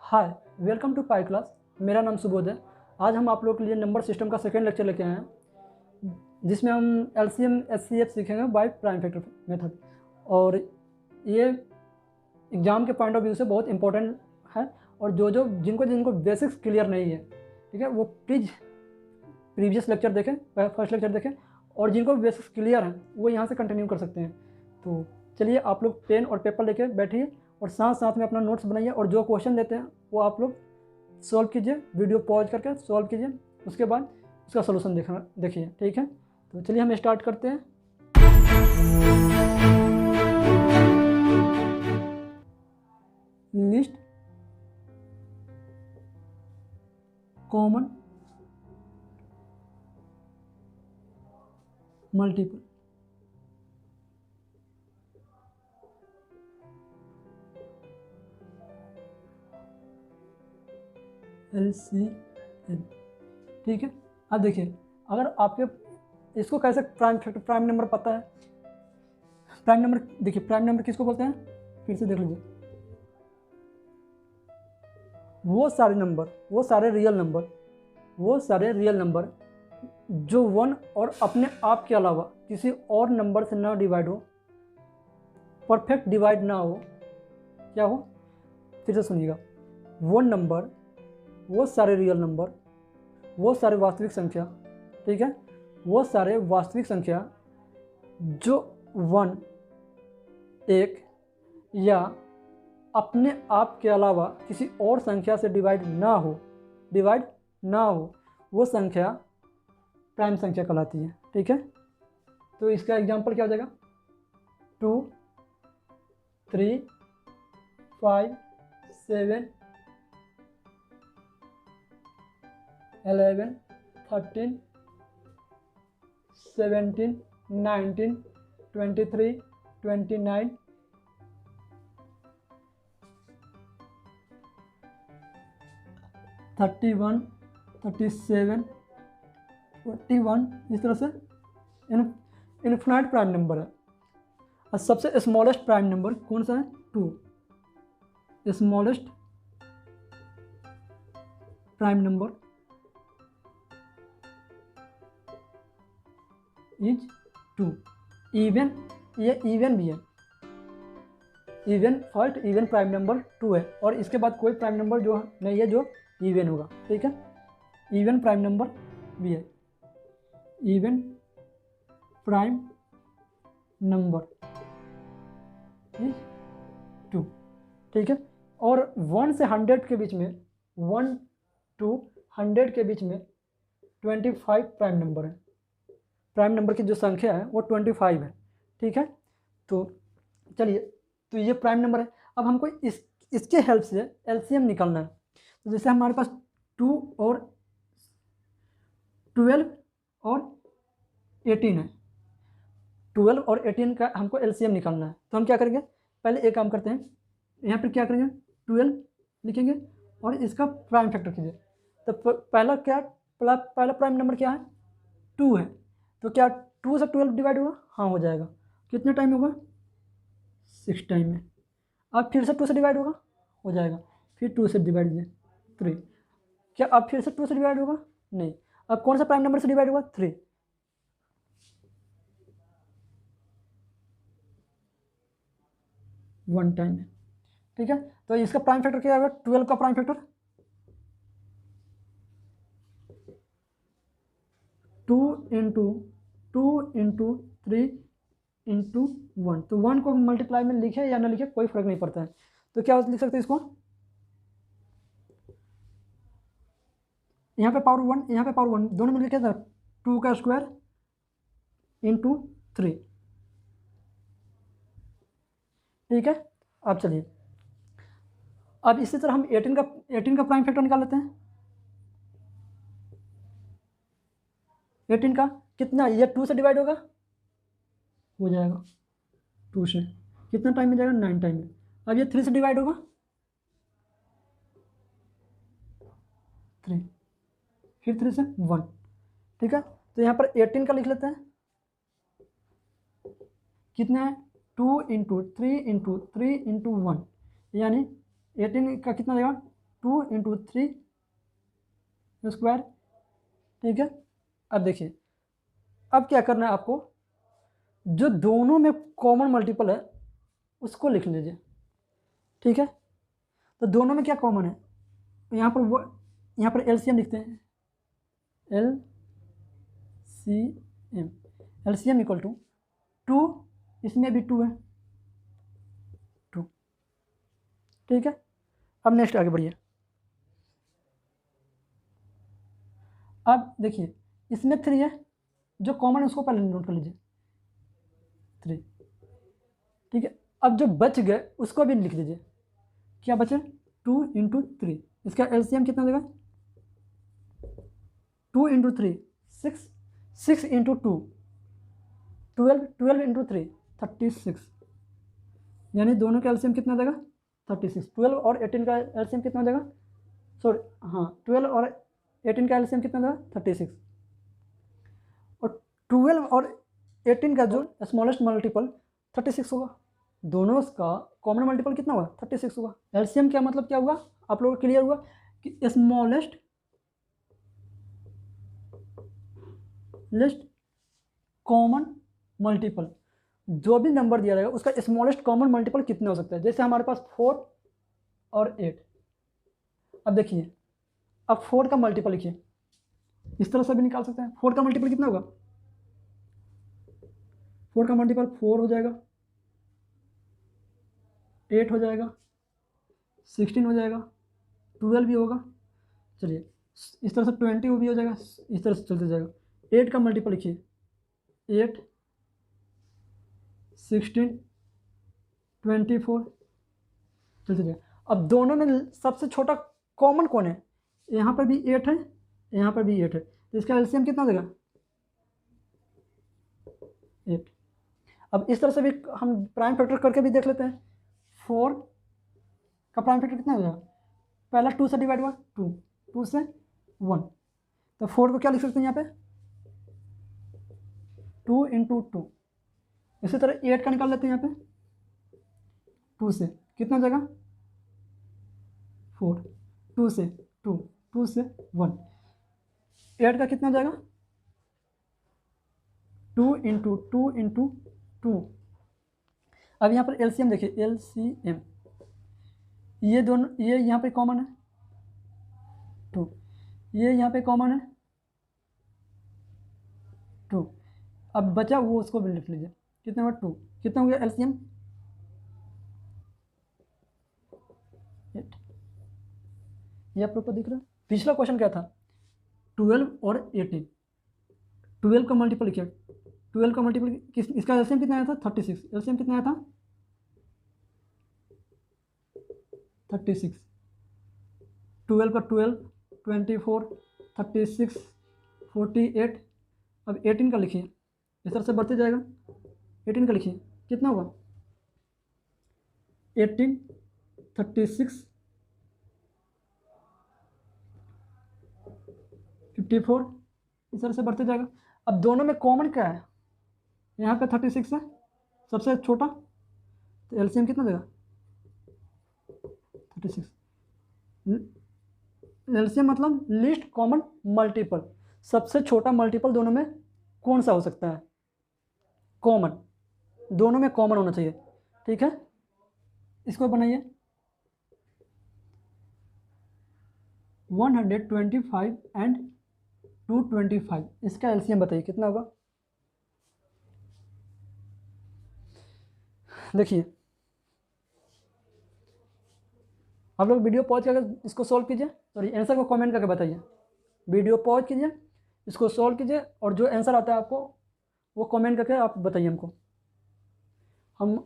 Hi, welcome to Pi class. मेरा नाम सुबोध है। आज हम आप लोगों के लिए नंबर सिस्टम का सेकेंड लेक्चर लेके आए हैं, जिसमें हम एलसीएम एचसीएफ सीखेंगे बाय प्राइम फैक्टर मेथड। और ये एग्ज़ाम के पॉइंट ऑफ व्यू से बहुत इंपॉर्टेंट है। और जिनको बेसिक्स क्लियर नहीं है, ठीक है, वो प्लीज़ प्रीवियस लेक्चर देखें, फर्स्ट लेक्चर देखें, और जिनको बेसिक्स क्लियर हैं वो यहाँ से कंटिन्यू कर सकते हैं। तो चलिए, आप लोग पेन और पेपर लेके बैठिए और साथ साथ में अपना नोट्स बनाइए, और जो क्वेश्चन देते हैं वो आप लोग सॉल्व कीजिए, वीडियो पॉज करके सॉल्व कीजिए, उसके बाद उसका सोल्यूशन देखिए। ठीक है, तो चलिए हम स्टार्ट करते हैं। List common multiple. LCM। ठीक है, अब देखिए, अगर आपके इसको कैसे प्राइम नंबर पता है। प्राइम नंबर देखिए, प्राइम नंबर किसको बोलते हैं, फिर से देख लीजिए। वो सारे रियल नंबर जो वन और अपने आप के अलावा किसी और नंबर से ना डिवाइड हो, परफेक्ट डिवाइड ना हो, क्या हो, फिर से सुनिएगा। वो नंबर, वो सारे रियल नंबर, वो सारे वास्तविक संख्या, ठीक है, वो सारे वास्तविक संख्या जो वन, एक या अपने आप के अलावा किसी और संख्या से डिवाइड ना हो, वो संख्या प्राइम संख्या कहलाती है। ठीक है, तो इसका एग्जांपल क्या हो जाएगा, 2, 3, 5, 7, 11, 13, 17, 19, 23, 29, 31, 37, 41, इस तरह से इनफिनाइट प्राइम नंबर है। और सबसे स्मॉलेस्ट प्राइम नंबर कौन सा है, 2। Smallest prime number is 2। Even, ये इवन भी है, फर्स्ट इवन प्राइम नंबर 2 है, और इसके बाद कोई प्राइम नंबर जो नहीं है जो इवन होगा। ठीक है, इवन प्राइम नंबर भी है, इवन प्राइम नंबर इज 2। ठीक है, और 1 से 100 के बीच में, 1 to 100 के बीच में 25 प्राइम नंबर है। प्राइम नंबर की जो संख्या है वो 25 है। ठीक है, तो चलिए, तो ये प्राइम नंबर है। अब हमको इसके हेल्प से एलसीएम निकालना है। तो जैसे हमारे पास 2 और 12 और 18 है, 12 और 18 का हमको एलसीएम निकालना है। तो हम क्या करेंगे, पहले एक काम करते हैं, यहाँ पर क्या करेंगे, 12 लिखेंगे और इसका प्राइम फैक्टर कीजिए। तो पहला प्राइम नंबर क्या है, 2 है। तो क्या 2 से 12 डिवाइड होगा, हाँ हो जाएगा। कितने टाइम होगा, 6 टाइम में। अब फिर से 2 से डिवाइड होगा, हो जाएगा। फिर 2 से डिवाइड कीजिए, 3। क्या अब फिर से 2 से डिवाइड होगा, नहीं। अब कौन सा प्राइम नंबर से डिवाइड होगा, 3। 1 टाइम में। ठीक है, तो इसका प्राइम फैक्टर क्या होगा, 12 का प्राइम फैक्टर 2 इंटू 3 इंटू 1। तो 1 को मल्टीप्लाई में लिखे या ना लिखे कोई फर्क नहीं पड़ता है। तो क्या लिख सकते हैं इसको, यहाँ पे पावर 1, यहाँ पे पावर 1, दोनों में लिखे था 2 का स्क्वायर इंटू 3। ठीक है, अब चलिए, अब इसी तरह हम 18 का प्राइम फैक्टर निकाल लेते हैं। 18 का कितना, ये 2 से डिवाइड होगा, हो जाएगा 2 से। कितना टाइम में जाएगा, 9 टाइम में। अब ये 3 से डिवाइड होगा, 3, फिर 3 से 1। ठीक है, तो यहाँ पर 18 का लिख लेते हैं, कितना है, 2 इंटू 3 इंटू 3 इंटू 1, यानी 18 का कितना जाएगा, 2 इंटू 3 स्क्वायर। ठीक है, अब देखिए, अब क्या करना है आपको, जो दोनों में कॉमन मल्टीपल है उसको लिख लीजिए। ठीक है, तो दोनों में क्या कॉमन है, यहाँ पर वो, यहाँ पर एलसीएम लिखते हैं, L C M, LCM equal to 2, इसमें भी 2 है, 2। ठीक है, अब नेक्स्ट आगे बढ़िए। अब देखिए, इसमें 3 है, जो कॉमन है उसको पहले नोट कर लीजिए, 3। ठीक है, अब जो बच गए उसको भी लिख दीजिए। क्या बचे, 2 इंटू 3, इसका एलसीएम कितना देगा, 2 इंटू 3 6, 6 इंटू 2 12, 12 इंटू 3 36, यानी दोनों का एलसीएम कितना देगा 36। 12 और 18 का एलसीएम कितना देगा, सॉरी हाँ, 12 और 18 का एलसीएम कितना देगा 36, और 12 और 18 का जो स्मॉलेस्ट मल्टीपल 36 होगा। दोनों का कॉमन मल्टीपल कितना होगा 36 होगा। एलसीएम क्या मतलब क्या हुआ, आप लोगों को क्लियर हुआ कि स्मॉलेस्ट कॉमन मल्टीपल, जो भी नंबर दिया जाएगा उसका स्मॉलेस्ट कॉमन मल्टीपल कितना हो सकता है। जैसे हमारे पास 4 और 8, अब देखिए, अब 4 का मल्टीपल लिखिए, इस तरह से भी निकाल सकते हैं। 4 का मल्टीपल कितना होगा, 4 का मल्टीपल 4 हो जाएगा, 8 हो जाएगा, 16 हो जाएगा, 12 भी होगा। चलिए, इस तरह से 20 भी हो जाएगा, इस तरह से चलते जाएगा। 8 का मल्टीपल लिखिए, 8, 16, 24, चलते जाएगा। अब दोनों में सबसे छोटा कॉमन कौन है, यहाँ पर भी 8 है, यहाँ पर भी 8 है, तो इसका एलसीएम कितना देगा 8। अब इस तरह से भी हम प्राइम फैक्टर करके भी देख लेते हैं। 4 का प्राइम फैक्टर कितना हो जाएगा, पहला 2 से डिवाइड हुआ 2, 2 से 1, तो 4 को क्या लिख सकते हैं यहाँ पे 2 इंटू 2। इसी तरह 8 का निकाल लेते हैं यहाँ पे, 2 से कितना हो जाएगा 4, 2 से 2, 2 से 1, 8 का कितना हो जाएगा 2 इंटू 2 इंटू 2। अब यहाँ पर एलसीएम देखिए, एलसीएम, ये दोनों, ये यहाँ पे कॉमन है 2, ये यहाँ पे कॉमन है 2, अब बचा वो उसको भी लिख लीजिए, कितना हुआ 2, कितना हो गया एलसीएम 8। ये आप लोग को दिख रहा है। पिछला क्वेश्चन क्या था, 12 और 18, 12 का मल्टीपल किया, 12 का मल्टीपल किस, इसका एलसीएम कितना आया था 36, एलसीएम कितना आया था 36, 12 का 12, 24, 36, 48। अब 18 का लिखिए, इस तरह से बढ़ते जाएगा, 18 का लिखिए कितना होगा 18, 36, 54, इस तरह से बढ़ते जाएगा। अब दोनों में कॉमन क्या है, यहाँ पे 36 है सबसे छोटा, तो एलसीएम कितना देगा 36। एलसीएम मतलब लीस्ट कॉमन मल्टीपल, सबसे छोटा मल्टीपल दोनों में कौन सा हो सकता है, कॉमन, दोनों में कॉमन होना चाहिए। ठीक है, इसको बनाइए 125 एंड 225, इसका एलसीएम बताइए कितना होगा। देखिए, आप लोग वीडियो पॉज करके इसको सॉल्व कीजिए, सॉरी आंसर को कमेंट करके बताइए। वीडियो पॉज कीजिए, इसको सॉल्व कीजिए, और जो आंसर आता है आपको वो कमेंट करके आप बताइए हमको। हम,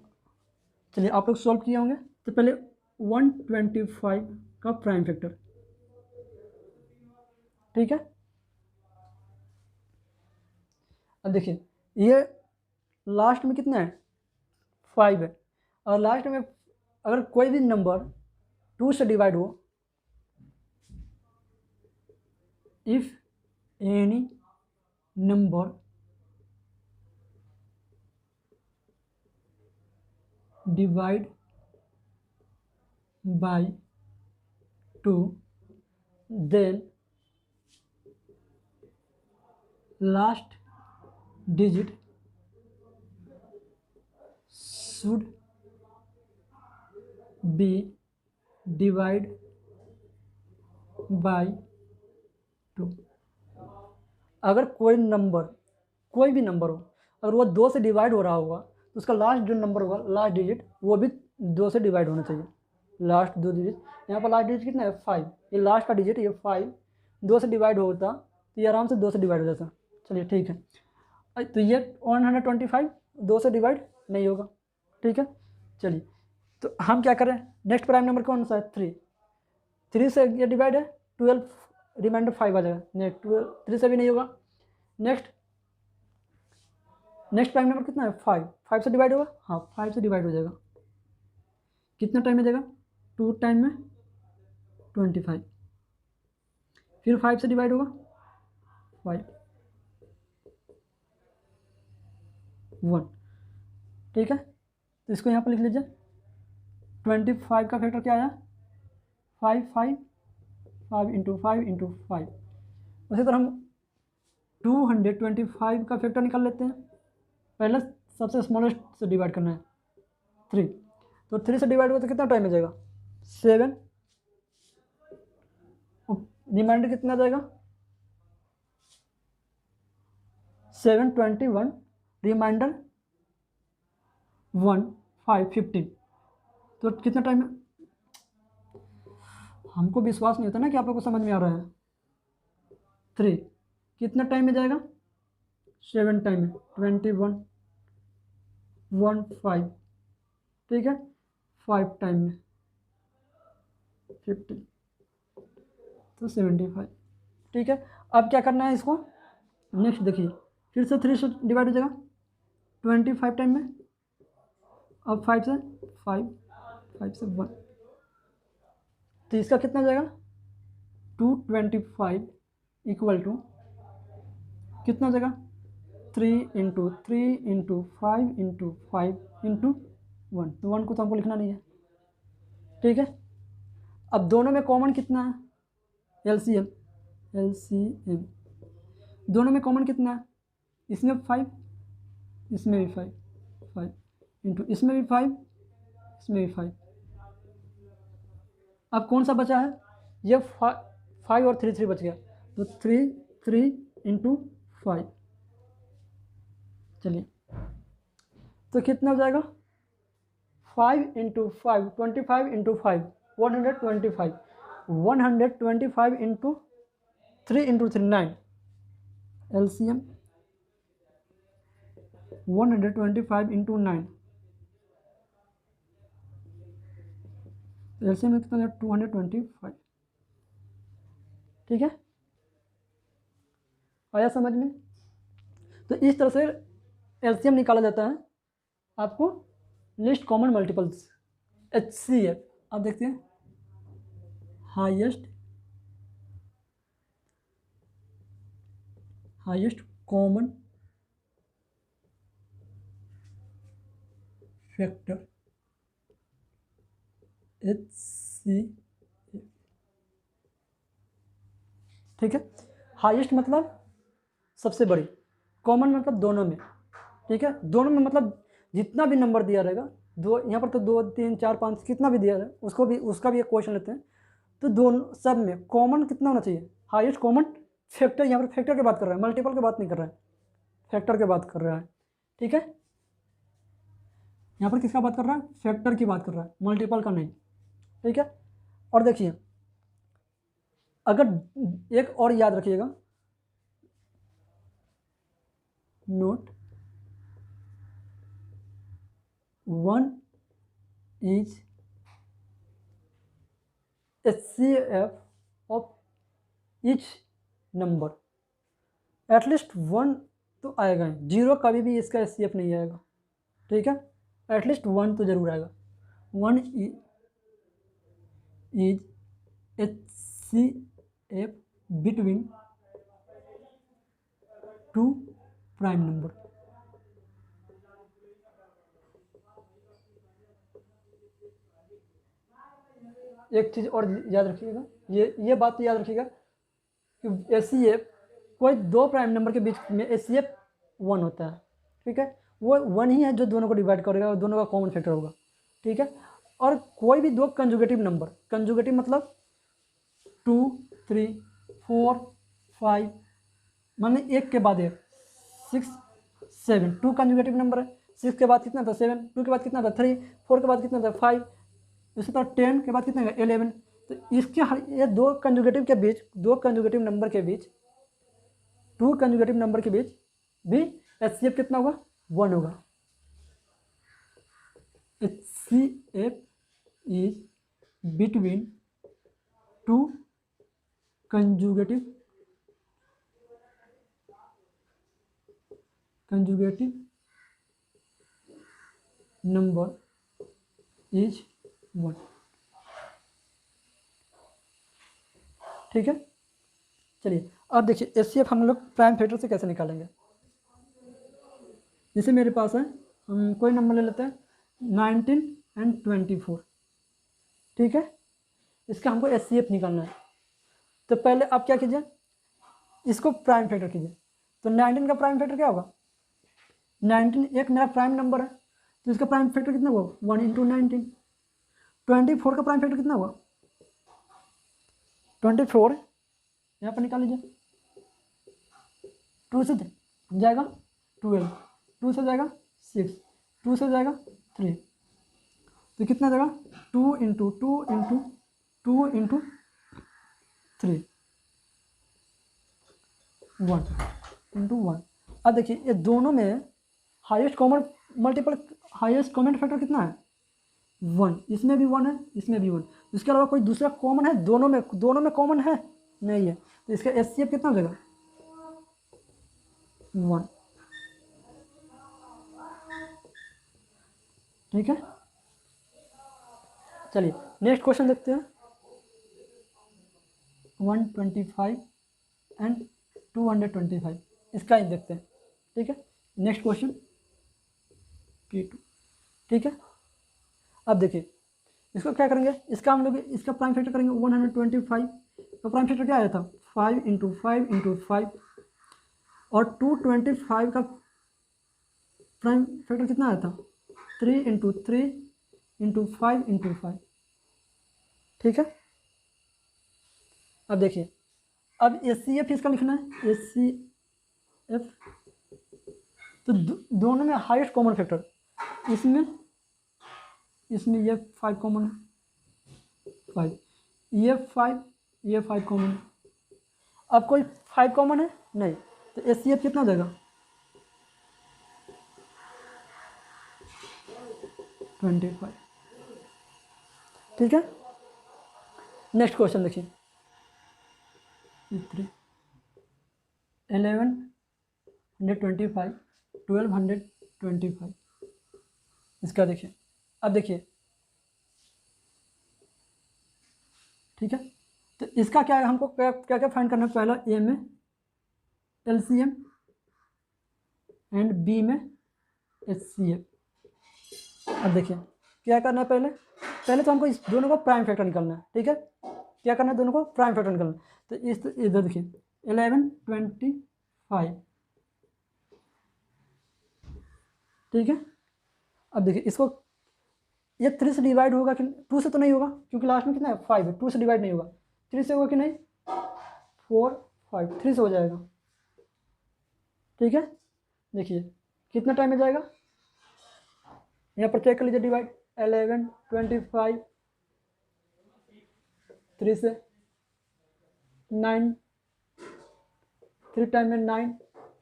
चलिए आप लोग सॉल्व किए होंगे, तो पहले 125 का प्राइम फैक्टर, ठीक है। अब देखिए, ये लास्ट में कितना है 5 है, और लास्ट में अगर कोई भी नंबर 2 से डिवाइड हो, if any number divide by 2, then last digit should be divided by 2। अगर कोई नंबर, कोई भी नंबर हो, अगर वो 2 से डिवाइड हो रहा होगा तो उसका लास्ट जो नंबर होगा, लास्ट डिजिट, वो भी 2 से डिवाइड होना चाहिए। लास्ट 2 डिजिट, यहाँ पर लास्ट डिजिट कितना है 5, ये लास्ट का डिजिट, ये 5 2 से डिवाइड होता तो ये आराम से 2 से डिवाइड हो जाता। चलिए ठीक है, तो ये 125 2 से डिवाइड नहीं होगा, ठीक है। चलिए तो हम क्या करें, नेक्स्ट प्राइम नंबर कौन सा है 3 से ये डिवाइड है 12, रिमाइंडर 5 आ जाएगा, नेक्स्ट 3 से भी नहीं होगा। नेक्स्ट प्राइम नंबर कितना है 5 से डिवाइड होगा, हाँ 5 से डिवाइड हो जाएगा, कितना टाइम में जाएगा 2 टाइम में 25, फिर 5 से डिवाइड होगा 5 1, ठीक है। तो इसको यहाँ पर लिख लीजिए, 25 का फैक्टर क्या आया 5 5 5 इंटू 5 इंटू 5। उसी तरह हम 225 का फैक्टर निकाल लेते हैं। पहले सबसे स्मॉलेस्ट से डिवाइड करना है 3, तो 3 से डिवाइड होगा तो कितना टाइम में जाएगा 7, रिमाइंडर कितना जाएगा 721, रिमाइंडर 1 5 15, तो कितना टाइम में, हमको विश्वास नहीं होता ना कि आप लोग को समझ में आ रहा है। 3 कितना टाइम में जाएगा 7 टाइम में 21 1 5, ठीक है, 5 टाइम में 50, तो 75, ठीक है। अब क्या करना है इसको, नेक्स्ट देखिए, फिर से 3 से डिवाइड हो जाएगा 25 टाइम में, अब 5 से 5 से 1, तो इसका कितना जाएगा 225 इक्वल टू कितना हो जाएगा 3 इंटू 3 इंटू 5 इंटू 5 इंटू 1, तो 1 को तो हमको लिखना नहीं है, ठीक है। अब दोनों में कॉमन कितना है एलसीएम, दोनों में कॉमन कितना है, इसमें 5 इसमें भी 5 इंटू इसमें भी 5 इसमें भी 5, अब कौन सा बचा है ये 5 और 3 बच गया, तो 3 इंटू 5, चलिए तो कितना हो जाएगा 5 into 5 25 into 5 125, 125 into 3 into 3 9, LCM 125 into 9, LCM में कितना 225, ठीक है, आया समझ में। तो इस तरह से एलसीएम निकाला जाता है, आपको लिस्ट कॉमन मल्टीपल्स HCF, आप देखते हैं हाईएस्ट कॉमन फैक्टर HCF, ठीक है। हाईएस्ट मतलब सबसे बड़ी, कॉमन मतलब दोनों में, ठीक है, दोनों में मतलब जितना भी नंबर दिया रहेगा, दो यहाँ पर तो 2 3 4 5 कितना भी दिया है उसको भी, उसका भी एक क्वेश्चन लेते हैं, तो दोनों सब में कॉमन कितना होना चाहिए हाईएस्ट कॉमन फैक्टर, यहाँ पर फैक्टर की बात कर रहा है, मल्टीपल की बात नहीं कर रहा है, फैक्टर की बात कर रहा है, ठीक है। यहाँ पर किसका बात कर रहा है फैक्टर की बात कर रहा है, मल्टीपल का नहीं, ठीक है। और देखिए अगर एक और याद रखिएगा, note 1 is HCF of each number, at least 1 तो आएगा ही, 0 कभी भी इसका HCF नहीं आएगा, ठीक है, एटलीस्ट 1 तो जरूर आएगा। 1 is HCF between 2 prime number, एक चीज़ और याद रखिएगा, ये बात तो याद रखिएगा कि HCF कोई दो प्राइम नंबर के बीच में HCF 1 होता है, ठीक है, वो 1 ही है जो दोनों को डिवाइड करेगा और दोनों का कॉमन फैक्टर होगा, ठीक है। और कोई भी दो कंजुगेटिव नंबर, कंजुगेटिव मतलब 2 3 4 5, माने एक के बाद एक 6 7, 2 कंजुगेटिव नंबर है, 6 के बाद कितना था 7, 2 के बाद कितना था 3, 4 के बाद कितना था 5, इसी तरह 10 के बाद कितना है 11। तो इसके ये दो कंजुगेटिव के बीच, दो कंजुगेटिव नंबर के बीच, 2 कंजुगेटिव नंबर के बीच भी HCF कितना होगा 1 होगा। HCF is between 2 conjugative number is 1, ठीक है। चलिए अब देखिए HCF हम लोग प्राइम फैक्टर से कैसे निकालेंगे। जैसे मेरे पास है, हम कोई नंबर ले लेते हैं 19 और 24, ठीक है, इसका हमको HCF निकालना है। तो पहले आप क्या कीजिए, इसको प्राइम फैक्टर कीजिए। तो 19 का प्राइम फैक्टर क्या होगा, 19 एक मेरा प्राइम नंबर है, तो इसका प्राइम फैक्टर कितना होगा 1 × 19। 24 का प्राइम फैक्टर कितना होगा 24, यहाँ पर निकाल लीजिए, 2 से जाएगा 12, 2 से जाएगा 6, 2 से जाएगा 3, तो कितना जाएगा 2 × 2 × 2 × 3, 1 × 1। अब देखिए ये दोनों में highest common multiple, highest common factor कितना है 1, इसमें भी 1 है, इसमें भी 1, इसके अलावा कोई दूसरा कॉमन है, दोनों में कॉमन है नहीं है, तो इसका HCF कितना हो जाएगा 1, ठीक है। चलिए नेक्स्ट क्वेश्चन देखते हैं, 125 एंड 225, इसका ही देखते हैं, ठीक है। नेक्स्ट क्वेश्चन P2, ठीक है। अब देखिए इसको क्या करेंगे, इसका हम लोग इसका प्राइम फैक्टर करेंगे 125, तो प्राइम फैक्टर क्या आया था 5 × 5 × 5, और 225 का प्राइम फैक्टर कितना आया था 3 × 3 × 5 × 5, ठीक है। अब देखिए अब HCF इसका लिखना है, HCF, तो दोनों में हाईएस्ट कॉमन फैक्टर, इसमें ये 5 कॉमन है, 5, ये 5 कॉमन है। अब कोई 5 कॉमन है नहीं, तो HCF कितना हो जाएगा 25, ठीक है। नेक्स्ट क्वेश्चन देखिए 1125 1225, इसका देखिए। अब देखिए ठीक है, तो इसका क्या है, हमको क्या क्या फाइंड करना है, पहला A में LCM एंड B में HCF। अब देखिए क्या करना है, पहले तो हमको इस दोनों को प्राइम फैक्टर निकालना है, ठीक है। क्या करना है, दोनों को प्राइम फैक्टर निकालना है। तो इस इधर देखिए 1125, ठीक है। अब देखिए इसको ये 3 से डिवाइड होगा कि 2 से तो नहीं होगा, क्योंकि लास्ट में कितना है 5 है, 2 से डिवाइड नहीं होगा, 3 से होगा कि नहीं 4 5, 3 से हो जाएगा, ठीक है। देखिए कितना टाइम में जाएगा, यहाँ पर चेक कर लीजिए डिवाइड 1125 3 से 9, 3 टाइम में 9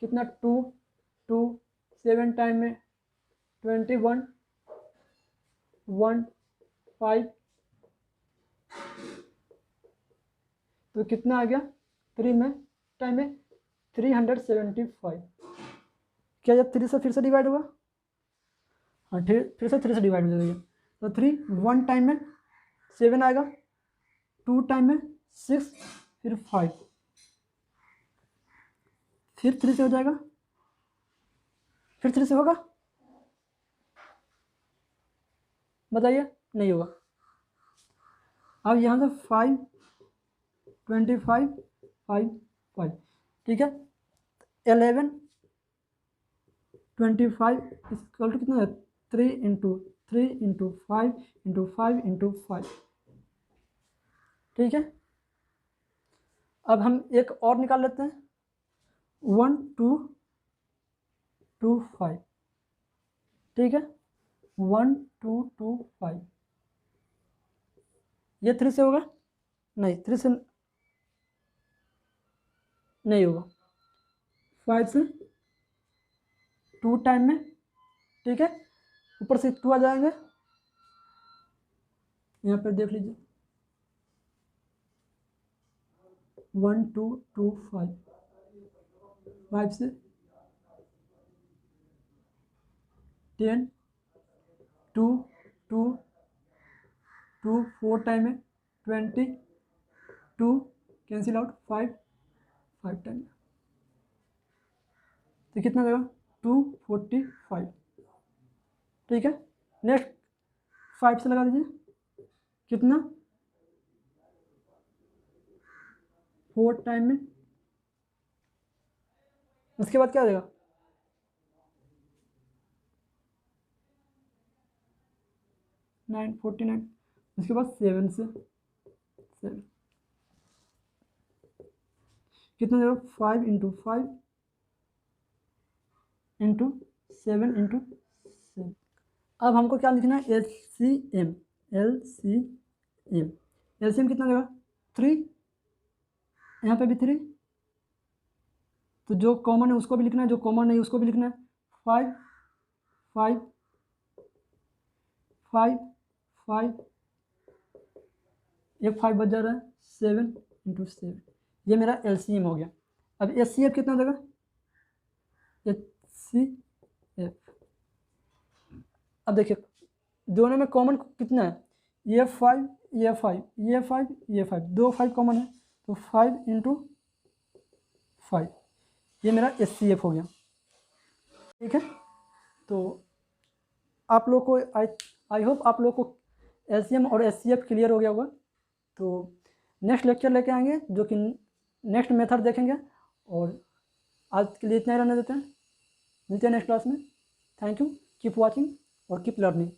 कितना 2 2, 7 टाइम में 21 1 5, तो कितना आ गया 3 में टाइम में 375। क्या जब 3 से फिर से डिवाइड होगा, हाँ फिर से 3 से डिवाइड हो जाएगा, तो 3 1 टाइम में 7 आएगा, 2 टाइम में 6, फिर 5, फिर 3 से हो जाएगा, फिर 3 से होगा, बताइए नहीं होगा। अब यहाँ से 5 25 5 5, ठीक है। 11 25 इक्वल टू कितना है 3 इंटू 5 इंटू 5 इंटू 5, ठीक है। अब हम एक और निकाल लेते हैं 1 2 2 5, ठीक है। 1 2 2 5, ये 3 से होगा नहीं, 3 से नहीं होगा, 5 से 2 टाइम में, ठीक है। ऊपर से 2 आ जाएंगे, यहाँ पर देख लीजिए 1 2 2 5, 5 से 10 2 2 2 4 टाइम में 20 2 कैंसिल आउट 5 5 टाइम, तो कितना देगा 245, ठीक है। नेक्स्ट 5 से लगा दीजिए कितना 4 टाइम में, उसके बाद क्या देगा 949, उसके बाद 7 से 7 कितना देगा 5 इंटू 5 इंटू 7 इंटू 7। अब हमको क्या लिखना है LCM, LCM कितना देगा 3, यहाँ पे भी 3, तो जो कॉमन है उसको भी लिखना है, जो कॉमन नहीं उसको भी लिखना है। 5 5 5 5, एक 5 बच जा रहा है 7 इंटू 7, ये मेरा LCM हो गया। अब HCF कितना देगा HCF, अब देखिए दोनों में कॉमन कितना है, ये 5 ये 5 ये 5 ये 5, दो 5 कॉमन है, तो 5 इंटू 5, ये मेरा HCF हो गया, ठीक है। तो आप लोग को आई होप आप लोग को LCM और HCF क्लियर हो गया होगा। तो नेक्स्ट लेक्चर लेके आएंगे जो कि नेक्स्ट मेथड देखेंगे, और आज के लिए इतना ही रहने देते हैं, मिलते हैं नेक्स्ट क्लास में। थैंक यू, कीप वॉचिंग और कीप लर्निंग।